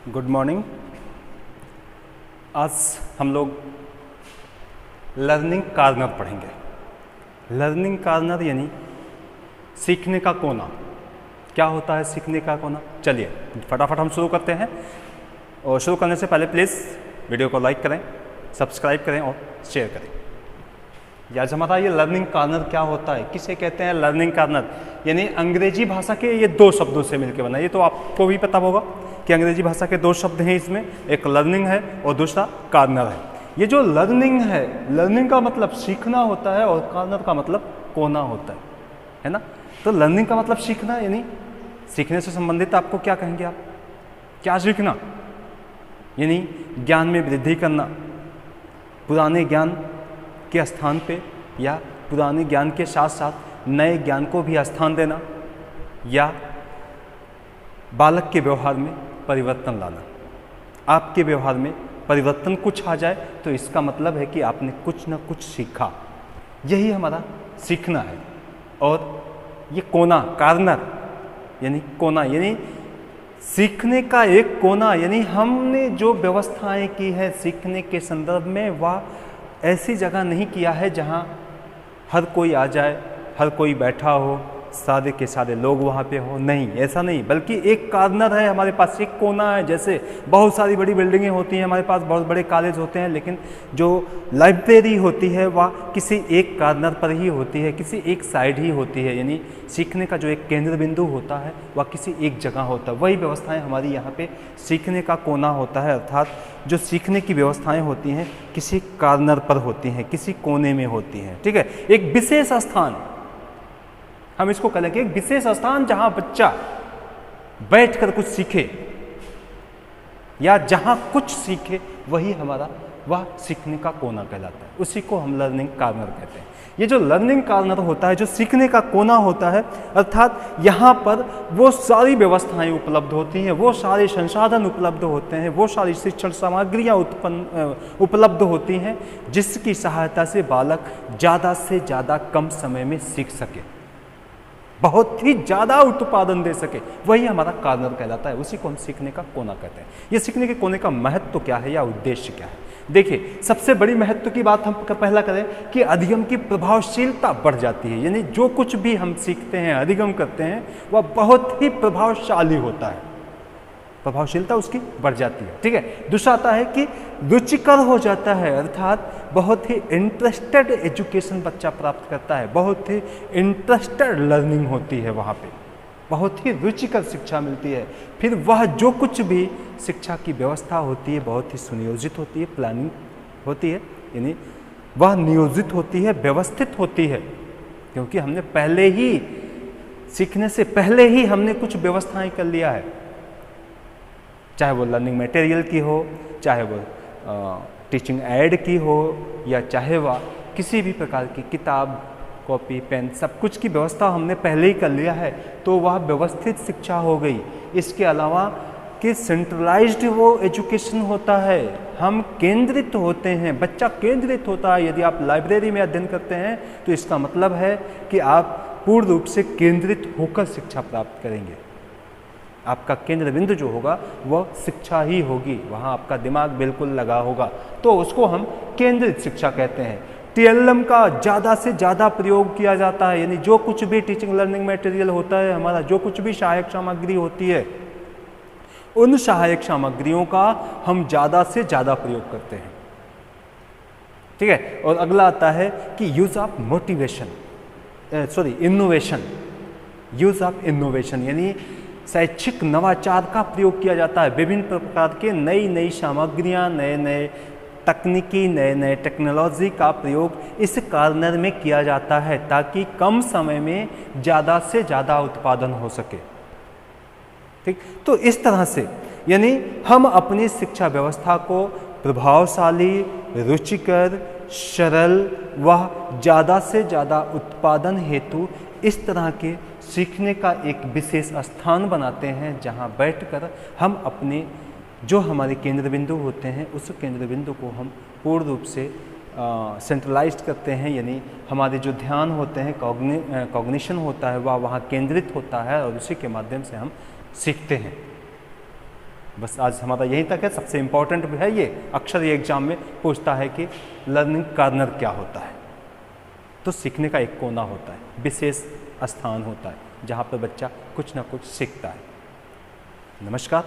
Good morning. आज हम लोग लर्निंग कॉर्नर पढ़ेंगे। लर्निंग कॉर्नर यानी सीखने का कोना। क्या होता है सीखने का कोना? चलिए फटाफट हम शुरू करते हैं। और शुरू करने से पहले प्लीज़ वीडियो को लाइक करें, सब्सक्राइब करें और शेयर करें। आज हमारा ये लर्निंग कॉर्नर क्या होता है, किसे कहते हैं लर्निंग कॉर्नर? यानी अंग्रेजी भाषा के ये दो शब्दों से मिलकर बना। ये तो आपको भी पता होगा कि अंग्रेजी भाषा के दो शब्द हैं इसमें, एक लर्निंग है और दूसरा कॉर्नर है। ये जो लर्निंग है, लर्निंग का मतलब सीखना होता है और कॉर्नर का मतलब कोना होता है ना। तो लर्निंग का मतलब सीखना, यानी सीखने से संबंधित आपको क्या कहेंगे आप? क्या सीखना? यानी ज्ञान में वृद्धि करना, पुराने ज्ञान के स्थान पे या पुराने ज्ञान के साथ साथ नए ज्ञान को भी स्थान देना, या बालक के व्यवहार में परिवर्तन लाना। आपके व्यवहार में परिवर्तन कुछ आ जाए तो इसका मतलब है कि आपने कुछ ना कुछ सीखा। यही हमारा सीखना है। और ये कोना, कॉर्नर यानी कोना, यानी सीखने का एक कोना, यानी हमने जो व्यवस्थाएं की है सीखने के संदर्भ में, वह ऐसी जगह नहीं किया है जहां हर कोई आ जाए, हर कोई बैठा हो, सारे के सारे लोग वहाँ पे हो। नहीं, ऐसा नहीं, बल्कि एक कॉर्नर है हमारे पास, एक कोना है। जैसे बहुत सारी बड़ी बिल्डिंगें होती हैं हमारे पास, बहुत बड़े कॉलेज होते हैं, लेकिन जो लाइब्रेरी होती है वह किसी एक कॉर्नर पर ही होती है, किसी एक साइड ही होती है। यानी सीखने का जो एक केंद्र बिंदु होता है वह किसी एक जगह होता है। वही व्यवस्थाएं हमारी यहाँ पे सीखने का कोना होता है। अर्थात जो सीखने की व्यवस्थाएं होती हैं किसी कॉर्नर पर होती हैं, किसी कोने में होती हैं। ठीक है, एक विशेष स्थान, हम इसको कहेंगे एक विशेष स्थान जहां बच्चा बैठकर कुछ सीखे या जहां कुछ सीखे, वही हमारा वह सीखने का कोना कहलाता है। उसी को हम लर्निंग कॉर्नर कहते हैं। ये जो लर्निंग कॉर्नर होता है, जो सीखने का कोना होता है, अर्थात यहाँ पर वो सारी व्यवस्थाएं उपलब्ध होती हैं, वो सारे संसाधन उपलब्ध होते हैं, वो सारी शिक्षण सामग्रियाँ उपलब्ध होती हैं जिसकी सहायता से बालक ज़्यादा से ज़्यादा कम समय में सीख सके, बहुत ही ज़्यादा उत्पादन दे सके। वही हमारा कॉर्नर कहलाता है। उसी को हम सीखने का कोना कहते हैं। ये सीखने के कोने का महत्व क्या है या उद्देश्य क्या है? देखिए, सबसे बड़ी महत्व की बात हम पहला करें कि अधिगम की प्रभावशीलता बढ़ जाती है। यानी जो कुछ भी हम सीखते हैं, अधिगम करते हैं, वह बहुत ही प्रभावशाली होता है, प्रभावशीलता उसकी बढ़ जाती है। ठीक है। दूसरा आता है कि रुचिकर हो जाता है, अर्थात बहुत ही इंटरेस्टेड एजुकेशन बच्चा प्राप्त करता है, बहुत ही इंटरेस्टेड लर्निंग होती है, वहाँ पे बहुत ही रुचिकर शिक्षा मिलती है। फिर वह जो कुछ भी शिक्षा की व्यवस्था होती है बहुत ही सुनियोजित होती है, प्लानिंग होती है, यानी वह नियोजित होती है, व्यवस्थित होती है, क्योंकि हमने पहले ही सीखने से पहले ही हमने कुछ व्यवस्थाएं कर लिया है। चाहे वो लर्निंग मटेरियल की हो, चाहे वो टीचिंग एड की हो, या चाहे वह किसी भी प्रकार की किताब, कॉपी, पेन, सब कुछ की व्यवस्था हमने पहले ही कर लिया है, तो वह व्यवस्थित शिक्षा हो गई। इसके अलावा कि सेंट्रलाइज्ड वो एजुकेशन होता है, हम केंद्रित होते हैं, बच्चा केंद्रित होता है। यदि आप लाइब्रेरी में अध्ययन करते हैं तो इसका मतलब है कि आप पूर्ण रूप से केंद्रित होकर शिक्षा प्राप्त करेंगे। आपका केंद्र बिंदु जो होगा वह शिक्षा ही होगी, वहाँ आपका दिमाग बिल्कुल लगा होगा, तो उसको हम केंद्रित शिक्षा कहते हैं। टीएलएम का ज़्यादा से ज़्यादा प्रयोग किया जाता है, यानी जो कुछ भी टीचिंग लर्निंग मटेरियल होता है हमारा, जो कुछ भी सहायक सामग्री होती है, उन सहायक सामग्रियों का हम ज़्यादा से ज़्यादा प्रयोग करते हैं। ठीक है। और अगला आता है कि use of innovation, use of innovation, यानी शैक्षिक नवाचार का प्रयोग किया जाता है। विभिन्न प्रकार के नई नई सामग्रियाँ, नए नए तकनीकी, नए नए टेक्नोलॉजी का प्रयोग इस कॉर्नर में किया जाता है ताकि कम समय में ज़्यादा से ज़्यादा उत्पादन हो सके। ठीक, तो इस तरह से यानी हम अपनी शिक्षा व्यवस्था को प्रभावशाली, रुचिकर, सरल व ज़्यादा से ज़्यादा उत्पादन हेतु इस तरह के सीखने का एक विशेष स्थान बनाते हैं, जहां बैठकर हम अपने जो हमारे केंद्र बिंदु होते हैं उस केंद्र बिंदु को हम पूर्ण रूप से सेंट्रलाइज्ड करते हैं। यानी हमारे जो ध्यान होते हैं, कॉग्निशन होता है, वह वहाँ केंद्रित होता है और उसी के माध्यम से हम सीखते हैं। बस आज हमारा यहीं तक है। सबसे इम्पोर्टेंट भी है ये, अक्सर ये एग्जाम में पूछता है कि लर्निंग कॉर्नर क्या होता है। तो सीखने का एक कोना होता है, विशेष स्थान होता है जहाँ पर बच्चा कुछ ना कुछ सीखता है। नमस्कार।